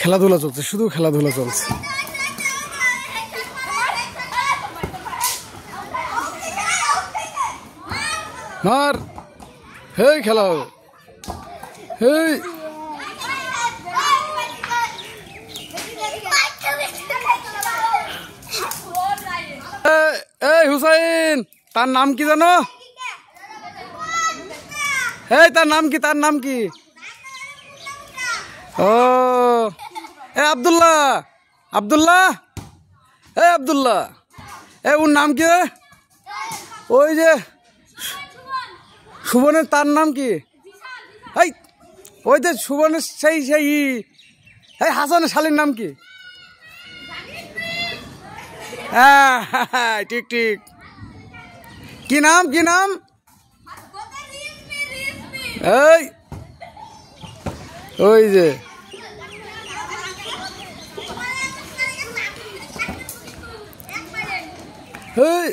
খেলাধুলা চলছে, শুধু খেলাধুলা চলছে। মার, হেই খেলা হবে, হেই এই হুসাইন, তার নাম কি জানো? এই তার নাম কি, তার নাম কি? ও এ আব্দুল্লাহ, আব্দুল্লাহ, এ আব্দুল্লাহ, এ ওর নাম কি? ওই যে সুবনের, তার নাম কি? এই ওই যে সুবনের সেই সেই এই হাসানের শালীর নাম কি? হ্যাঁ ঠিক ঠিক। কি নাম, কি নাম? এই ওই যে এই